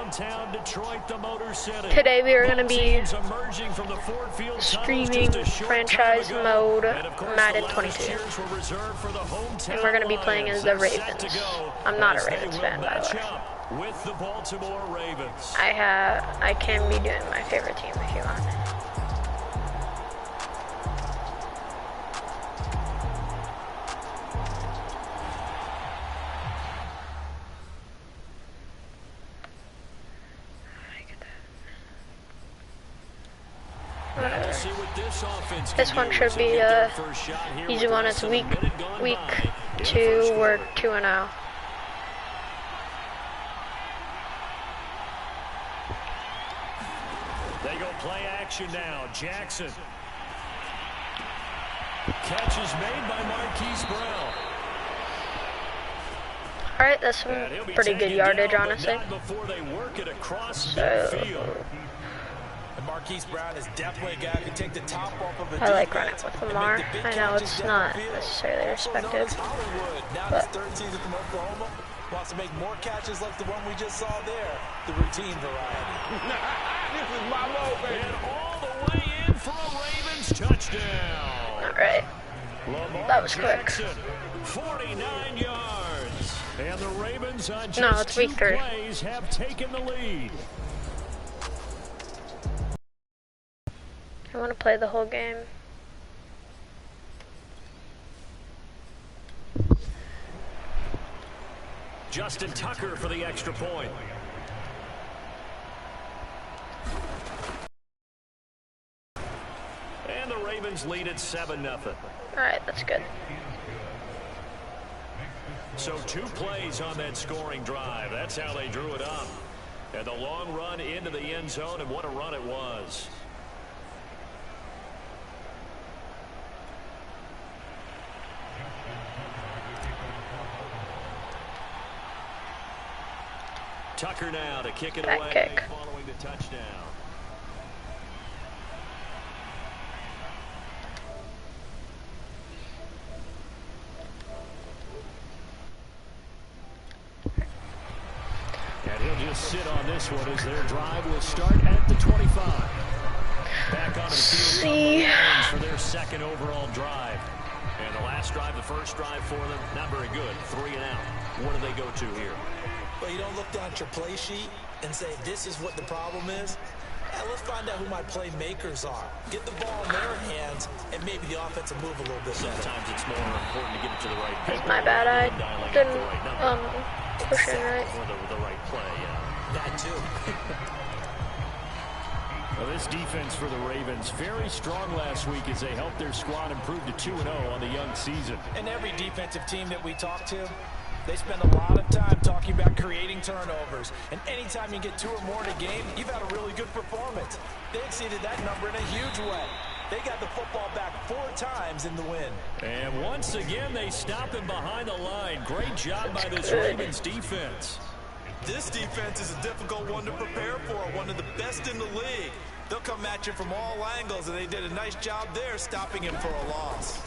downtown Detroit, the Motor City. Today we are going to be streaming franchise mode Madden 22. And we're going to be playing as the Ravens. I'm not a Ravens fan, by the way. With the Baltimore Ravens. I can be doing my favorite team if you want. This one should be easy one. It's week 2. We're 2-0. They go play action now. Jackson. Catch is made by Marquise Brown. All right, that's some pretty good yardage, honestly. So. Marquise Brown is definitely a guy who can take the top off of a I like running with Lamar. I know it's not necessarily respected, but third season from Oklahoma wants to make more catches like the one we just saw there, the routine variety. This is my move, and all the way in for a Ravens touchdown. All right, that was quick. 49 yards, and the Ravens on just 2 plays have taken the lead. I want to play the whole game. Justin Tucker for the extra point. And the Ravens lead at 7-0. All right, that's good. So 2 plays on that scoring drive. That's how they drew it up. And the long run into the end zone, and what a run it was. Tucker now to kick it away kick. Following the touchdown. And he'll just sit on this one as their drive will start at the 25. Back onto the field for their second overall drive. And the last drive, the first drive for them, not very good. 3 and out. What do they go to here? Well, you don't look down at your play sheet and say, this is what the problem is. Let's find out who my playmakers are. Get the ball in their hands, and maybe the offense will move a little bit better. Sometimes it's more important to get it to the right people. It's my bad. I didn't push it right. Or the right play, yeah. That too. Well, this defense for the Ravens, very strong last week as they helped their squad improve to 2-0 on the young season. And every defensive team that we talk to, they spend a lot of time talking about creating turnovers. And anytime you get 2 or more in a game, you've had a really good performance. They exceeded that number in a huge way. They got the football back 4 times in the win. And once again, they stop him behind the line. Great job by this Ravens defense. This defense is a difficult one to prepare for, one of the best in the league. They'll come at you from all angles, and they did a nice job there stopping him for a loss.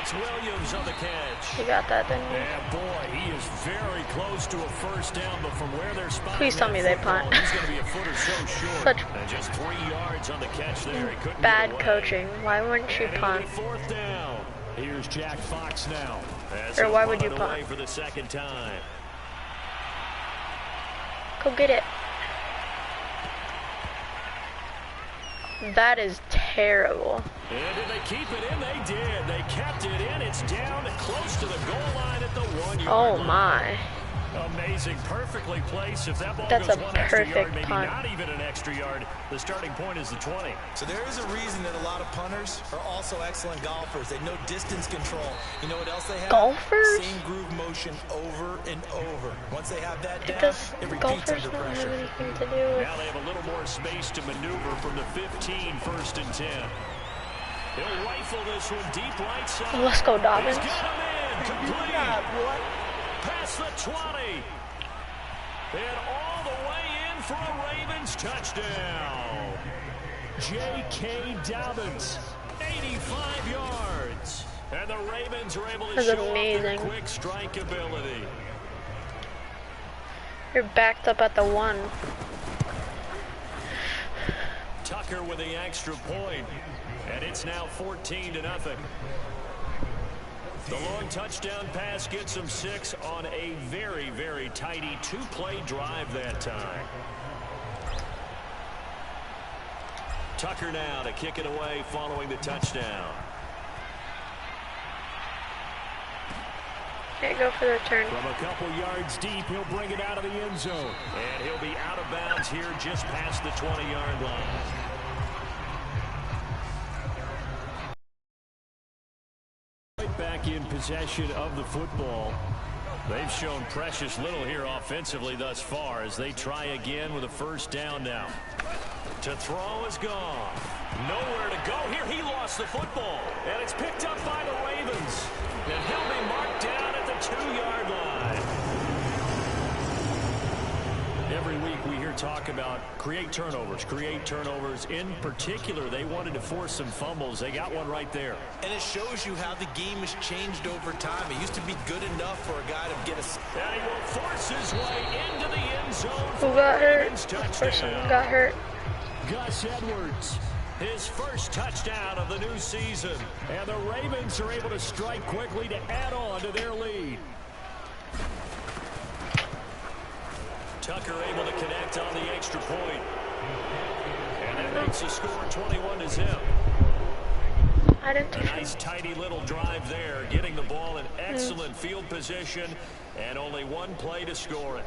It's Williams on the catch. You got that, didn't you? And boy, he is very close to a first down, but from where they're spotting, please tell me they punt. He's going to be a foot or so short. Such and just 3 yards on the catch there. He couldn't bad get away. coaching. Why wouldn't you punt? 4th down. Here's Jack Fox now. Or why would you punt? For the second time. Go get it. That is terrible. And did they keep it in? They did. They kept it in. It's down close to the goal line at the 1 yard line. Oh my. Amazing, perfectly placed. If that ball That's goes a 1 extra perfect yard, maybe punt. not even an extra yard, the starting point is the 20. So there is a reason that a lot of punters are also excellent golfers. They know distance control. You know what else they have? Golfers? Same groove motion over and over. Once they have that down, Because it repeats golfers under don't have pressure. anything to do with. Now they have a little more space to maneuver from the 15, 1st and 10. He'll rifle this one deep right side. Let's go, Dobbins. He's got him in. Complete. Past the 20. And all the way in for a Ravens touchdown. J.K. Dobbins, 85 yards. And the Ravens are able to show off their quick strike ability. You're backed up at the 1. Tucker with the extra point, and it's now 14-0. The long touchdown pass gets him 6 on a very, very tidy 2-play drive that time. Tucker now to kick it away following the touchdown. Okay, go for the return. From a couple yards deep, he'll bring it out of the end zone. And he'll be out of bounds here just past the 20-yard line. Back in possession of the football. They've shown precious little here offensively thus far as they try again with a first down now. To throw is gone. Nowhere to go here. He lost the football. And it's picked up by the Ravens. And he'll be marked down at the 2-yard line. Every week we hear talk about create turnovers. In particular, they wanted to force some fumbles. They got one right there. And it shows you how the game has changed over time. It used to be good enough for a guy to get a... And he will force his way into the end zone. Who got hurt? Person got hurt. Gus Edwards, his first touchdown of the new season. And the Ravens are able to strike quickly to add on to their lead. Tucker able to connect on the extra point. And that makes the score 21-0. I didn't. A nice tidy little drive there, getting the ball in excellent field position, and only one play to score it.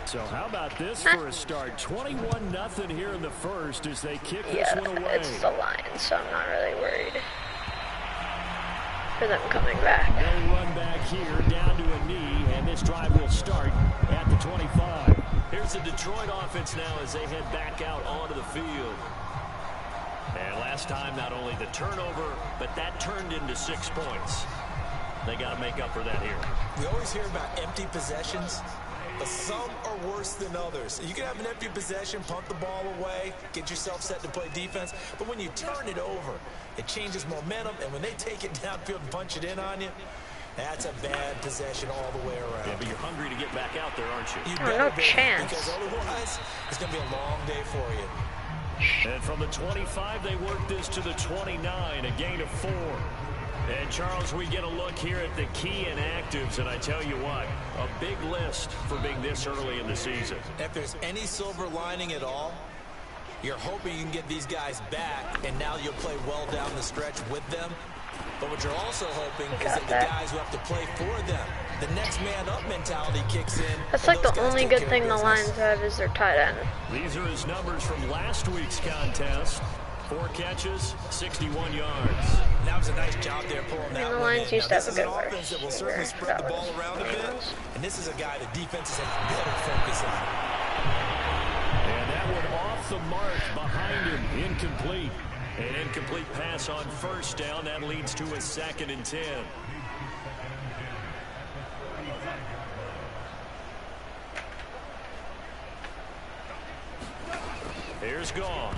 So how about this for a start? 21-0 here in the first as they kick this one away. It's the Lions, so I'm not really worried for them coming back. No run back here, down to a knee, and this drive will start at the 25. Here's the Detroit offense now as they head back out onto the field. And last time, not only the turnover, but that turned into 6 points. They got to make up for that here. We always hear about empty possessions, but some are worse than others. You can have an empty possession, punt the ball away, get yourself set to play defense, but when you turn it over, it changes momentum, and when they take it downfield and punch it in on you, that's a bad possession all the way around. Yeah, but you're hungry to get back out there, aren't you? You no chance. Because otherwise, it's going to be a long day for you. And from the 25, they work this to the 29, a gain of 4. And, Charles, we get a look here at the key inactives, and I tell you what, a big list for being this early in the season. If there's any silver lining at all, you're hoping you can get these guys back, and now you'll play well down the stretch with them. But what you're also hoping is that the guys who have to play for them, the next man up mentality kicks in. That's like the only good thing the Lions have is their tight end. These are his numbers from last week's contest. 4 catches, 61 yards. That was a nice job there pulling that the one Lions in. used to have a good offense that will certainly spread the ball around a bit. And this is a guy the defenses have better focus on. And that one off the mark behind him, incomplete. An incomplete pass on first down. That leads to a 2nd and 10. Here's gone.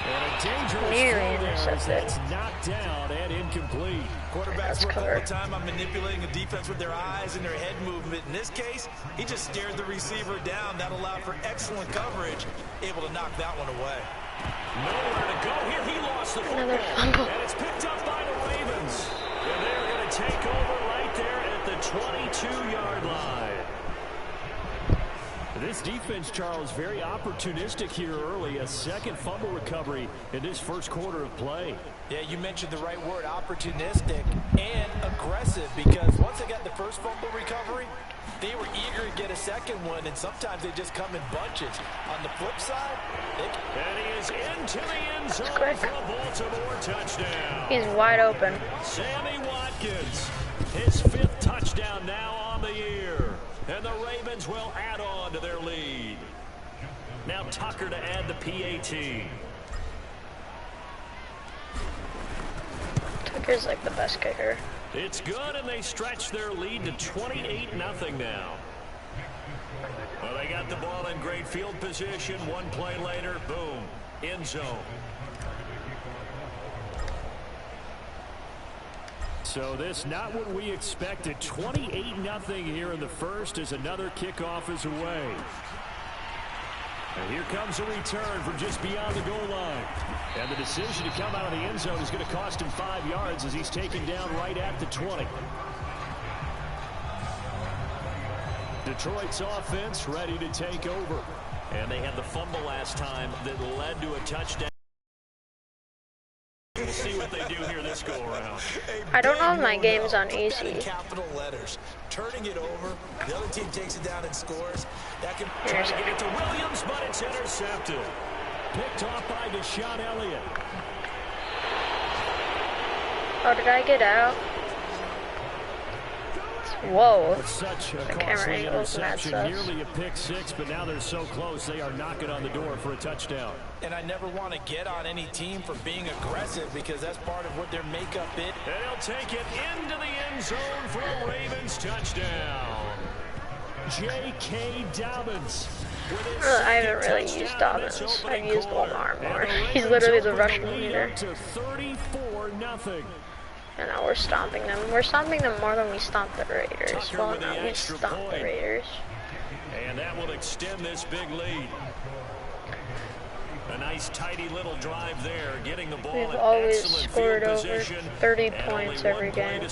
And a dangerous throw there that's knocked down and incomplete. Quarterbacks work all the time on manipulating a defense with their eyes and their head movement. In this case, he just stared the receiver down. That allowed for excellent coverage, able to knock that one away. Nowhere to go here. He lost the football. And it's picked up by the Ravens. And they're going to take over right there at the 22-yard line. This defense, Charles, very opportunistic here early. A 2nd fumble recovery in this first quarter of play. Yeah, you mentioned the right word, opportunistic and aggressive, because once they got the first fumble recovery, they were eager to get a 2nd one, and sometimes they just come in bunches. On the flip side, and he is into the end zone for a Baltimore touchdown. He's wide open. Sammy Watkins, his 5th touchdown now on the year. And the Ravens will add on to their lead. Now Tucker to add the PAT. Tucker's like the best kicker. It's good, and they stretch their lead to 28-0 now. Well, they got the ball in great field position. One play later, boom. end zone. So this not what we expected. 28-0 here in the first as another kickoff is away. And here comes a return from just beyond the goal line. And the decision to come out of the end zone is going to cost him 5 yards as he's taken down right at the 20. Detroit's offense ready to take over. And they had the fumble last time that led to a touchdown. We'll see what they do here this go around. I don't know if my game's on easy. Capital letters. Turning it over, the other team takes it down and scores. That can try to get it to Williams, but it's intercepted. Picked off by Deshaun Elliott. Oh, did I get out? Whoa. Such a the camera angle's mad sus. Nearly a pick six, but now they're so close they are knocking on the door for a touchdown. And I never want to get on any team for being aggressive because that's part of what their makeup is. And he'll take it into the end zone for a Ravens touchdown. J.K. Dobbins. I haven't really used Dobbins. I've used Lamar more. He's literally the rushing leader. To 34-0. And now we're stomping them. We're stomping them more than we stomped the Raiders. Well, no, we stomped the Raiders. And that will extend this big lead. A nice, tidy little drive there, getting the ball. We've always scored over 30 points every game.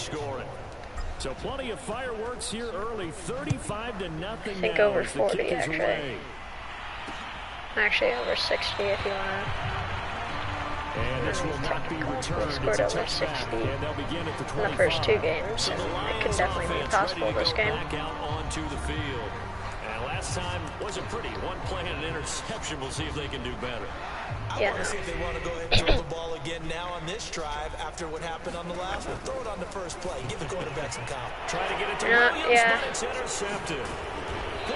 So plenty of fireworks here early. 35-0. I think over 40 actually. Actually over 60 if you want to. And this will not be returned. Scored over 60 in the first 2 games, and it can definitely be possible this game. Out onto the field. And last time was a pretty one play and an interception. We'll see if they can do better. I want to see if they want to go ahead and throw the ball again now on this drive after what happened on the last one. Throw it on the first play. Give the quarterback some confidence. Try to get it to Williams, but it's intercepted.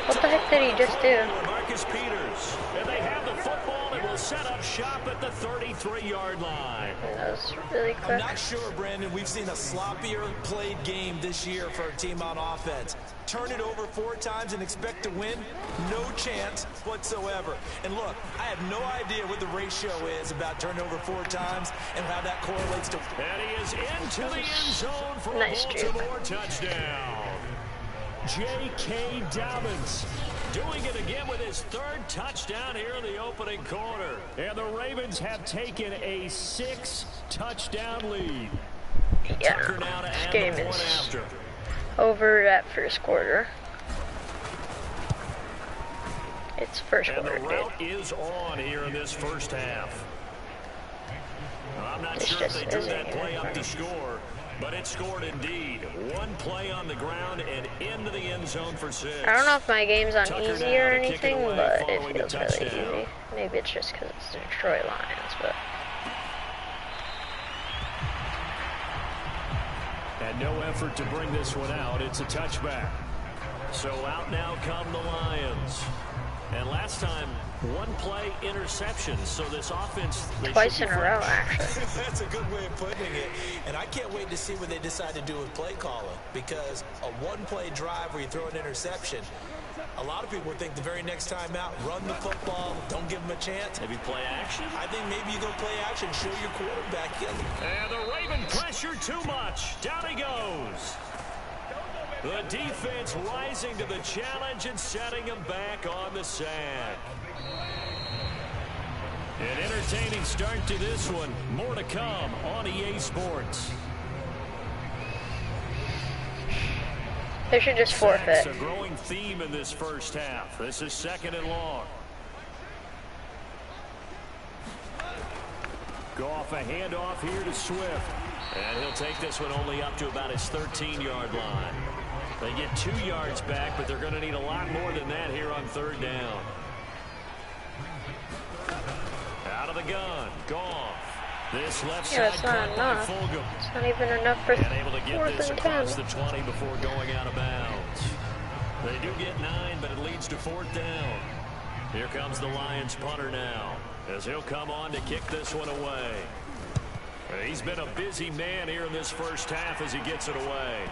What the heck did he just do? Marcus Peters. And they have the football and will set up shop at the 33-yard line. That was really quick. I'm not sure, Brandon. We've seen a sloppier played game this year for a team on offense. Turn it over 4 times and expect to win? No chance whatsoever. And look, I have no idea what the ratio is about turnover 4 times and how that correlates to... And he is into the end zone for nice a Baltimore touchdown. J.K. Dobbins doing it again with his 3rd touchdown here in the opening quarter. And the Ravens have taken a 6-touchdown lead. Yeah, this game is over at first quarter. It's first quarter, and the route is on here in this first half. I'm not sure if they drew that play up to score, but it scored indeed. 1 play on the ground and into the end zone for 6. I don't know if my game's on easy or anything, but it feels really easy. Maybe it's just because it's the Detroit Lions, but... And no effort to bring this one out. It's a touchback. So out now come the Lions. And last time, 1 play interception. So this offense... Twice in a row, actually. That's a good way of putting it. And I can't wait to see what they decide to do with play calling. Because a 1-play drive where you throw an interception, a lot of people think the very next time out, run the football, don't give them a chance. Maybe play action? I think maybe you go play action, show your quarterback. And the Raven pressure too much. Down he goes. The defense rising to the challenge and setting him back on the sack. An entertaining start to this one. More to come on EA Sports. They should just forfeit. It's a growing theme in this first half. This is 2nd and long. Goff a handoff here to Swift. And he'll take this one only up to about his 13-yard line. They get 2 yards back, but they're going to need a lot more than that here on 3rd down. Out of the gun, Goff. This left side caught by Fulgham. It's not even enough for and able to get 4th this and across 10. the 20 before going out of bounds. They do get 9, but it leads to 4th down. Here comes the Lions punter now, as he'll come on to kick this one away. He's been a busy man here in this first half as he gets it away.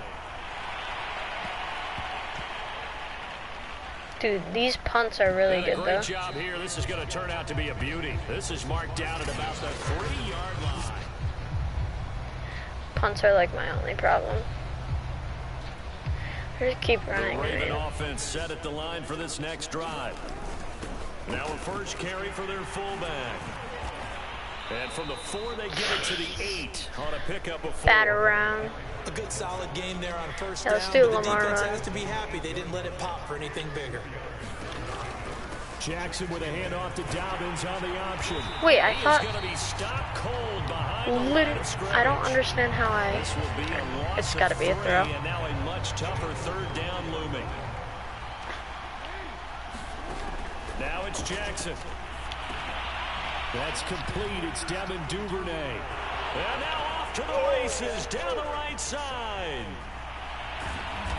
Dude, these punts are really good, though. Great job here. This is going to turn out to be a beauty. This is marked down at about the 3-yard line. Punts are like my only problem. Just keep running. The Raven offense set at the line for this next drive. Now a first carry for their fullback. And from the 4, they get it to the 8 on a pickup of 4. Bat around. A good solid game there on first Yeah, down. let's do But the Lamar defense run. has to be happy they didn't let it pop for anything bigger. Jackson with a handoff to Dobbins on the option. Wait, I thought. He's going to be stopped cold behind the line Literally, of scrimmage. I don't understand how I. This will be a loss It's got to of be a 3, throw. and now a much tougher 3rd down looming. Now it's Jackson. That's complete. It's Devin Duvernay. And now off to the races down the right side.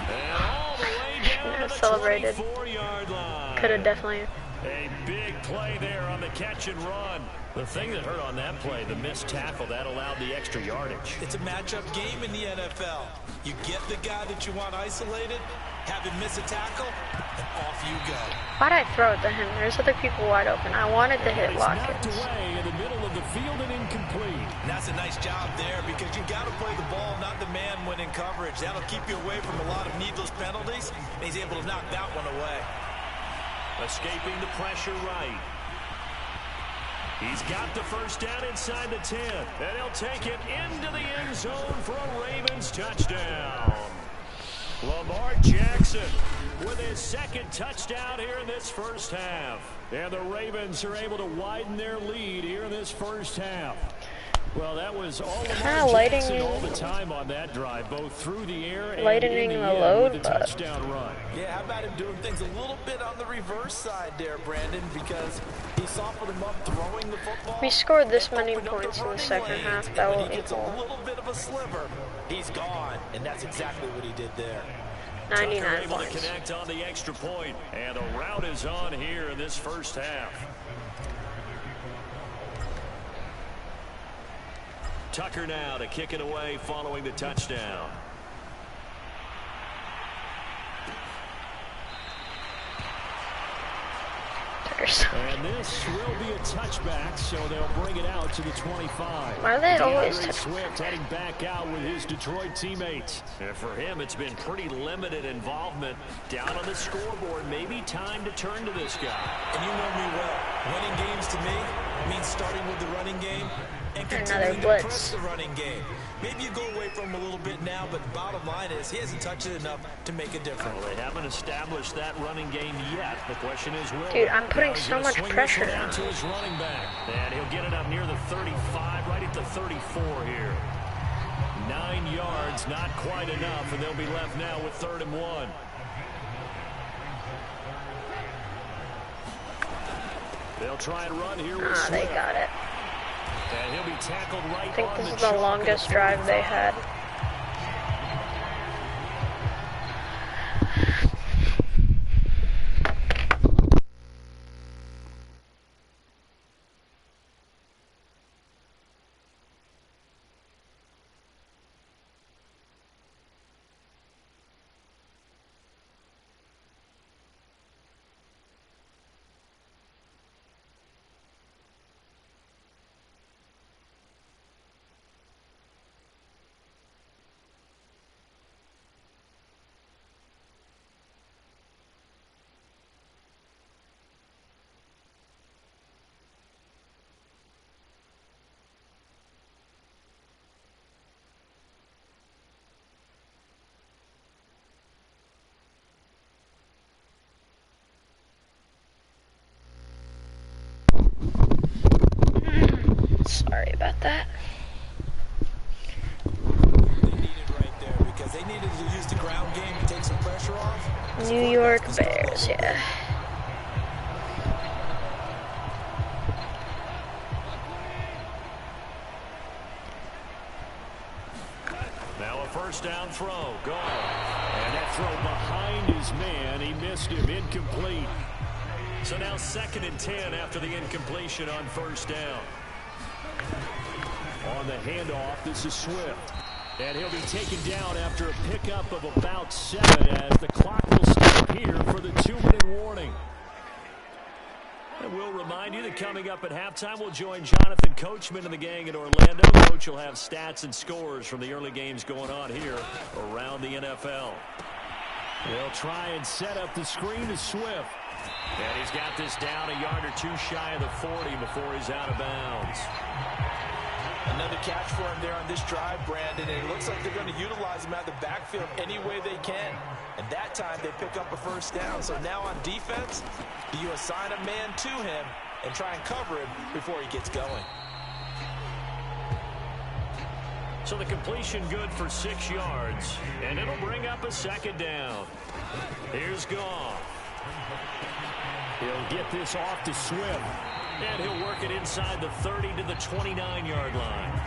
And all the way down to the Celebrated. 24-yard line. Could have definitely. A big play there on the catch and run. The thing that hurt on that play, the missed tackle, that allowed the extra yardage. It's a matchup game in the NFL. You get the guy that you want isolated, have him miss a tackle, and off you go. Why'd I throw it to him? There's other people wide open. I wanted to hit It's knocked Watkins. away in the middle of the field and incomplete. And that's a nice job there because you got to play the ball, not the man when in coverage. That'll keep you away from a lot of needless penalties. And he's able to knock that one away. Escaping the pressure right. He's got the first down inside the 10. And he'll take it into the end zone for a Ravens touchdown. Lamar Jackson with his 2nd touchdown here in this first half. And the Ravens are able to widen their lead here in this first half. Well, that was all Lamar Jackson all the time on that drive, both through the air and lightening in the end load, with the but touchdown run. Yeah, how about him doing things a little bit on the reverse side there, Brandon, because he softened him up throwing the football. We scored this many opened up points in the running second lanes, half. and That when will he gets a equal little bit of a sliver, he's gone, and that's exactly what he did there. 99 Tucker able points. to connect on the extra point, and the route is on here in this first half. Tucker now to kick it away following the touchdown. And this will be a touchback, so they'll bring it out to the 25. Why are they always DeAndre touchbacks? Swift heading back out with his Detroit teammates. And for him, it's been pretty limited involvement. Down on the scoreboard, maybe time to turn to this guy. And you know me well. Winning games to me means starting with the running game and continuing to blitz. press the running game. Maybe you go away from him a little bit now, but the bottom line is he hasn't touched it enough to make a difference. Well, they haven't established that running game yet. The question is, will Dude, they? I'm putting Now he's so gonna much swing this pressure one out on to him. his running back. And he'll get it up near the 35, right at the 34 here. 9 yards, not quite enough, and they'll be left now with 3rd and 1. They'll try and run here with They Swift. got it. And he'll be tackled right I think on this the is the chalk longest at drive they 35. had. Sorry about that. They needed right there because they needed to use the ground game to take some pressure off. New York Bears, yeah. Now a first down throw, gone. And that throw behind his man, he missed him, incomplete. So now 2nd and 10 after the incompletion on first down. On the handoff, this is Swift. And he'll be taken down after a pickup of about 7 as the clock will stop here for the 2-minute warning. And we'll remind you that coming up at halftime, we'll join Jonathan Coachman and the gang in Orlando. Coach will have stats and scores from the early games going on here around the NFL. They'll try and set up the screen to Swift. And he's got this down a yard or two shy of the 40 before he's out of bounds. Another catch for him there on this drive, Brandon. And it looks like they're going to utilize him out of the backfield any way they can. And that time they pick up a first down. So now on defense, do you assign a man to him and try and cover him before he gets going? So the completion good for 6 yards. And it'll bring up a second down. Here's Goff. He'll get this off to Swift. And he'll work it inside the 30 to the 29-yard line.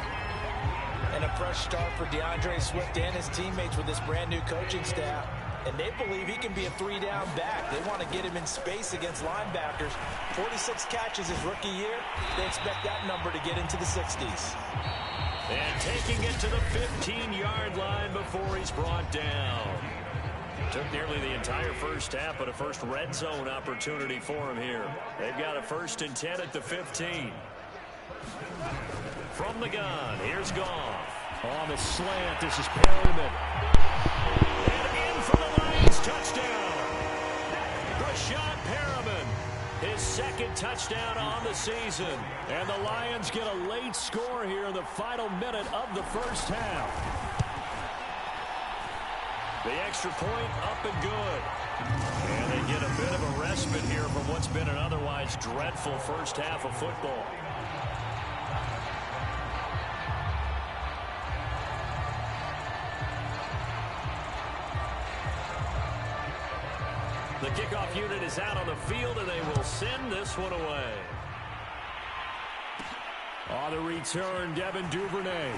And a fresh start for DeAndre Swift and his teammates with this brand-new coaching staff. And they believe he can be a 3-down back. They want to get him in space against linebackers. 46 catches his rookie year. They expect that number to get into the 60s. And taking it to the 15-yard line before he's brought down. Took nearly the entire first half, but a first red zone opportunity for him here. They've got a 1st and 10 at the 15. From the gun, here's Goff. On the slant, this is Perryman. And in for the Lions, touchdown. Rashad Perryman, his 2nd touchdown on the season. And the Lions get a late score here in the final minute of the first half. The extra point up and good. And they get a bit of a respite here from what's been an otherwise dreadful first half of football. The kickoff unit is out on the field, and they will send this one away. On the return, Devin Duvernay.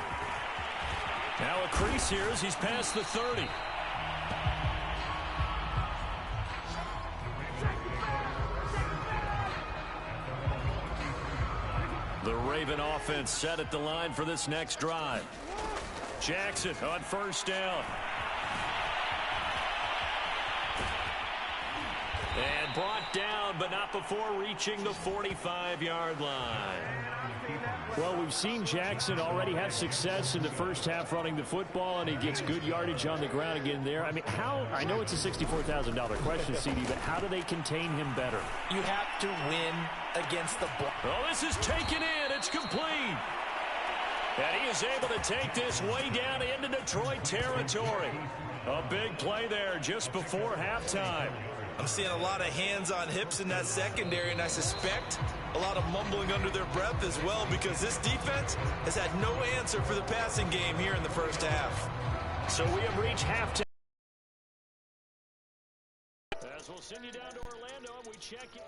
Now a crease here as he's past the 30. The Raven offense set at the line for this next drive. Jackson on first down. And brought down, but not before reaching the 45-yard line. Well, we've seen Jackson already have success in the first half running the football, and he gets good yardage on the ground again there. I mean, I know it's a $64,000 question, CD, but how do they contain him better? You have to win against the ball. Oh, this is taken in. It's complete. And he is able to take this way down into Detroit territory. A big play there just before halftime. I'm seeing a lot of hands on hips in that secondary, and I suspect a lot of mumbling under their breath as well, because this defense has had no answer for the passing game here in the first half. So we have reached halftime. As we'll send you down to Orlando, and we check it.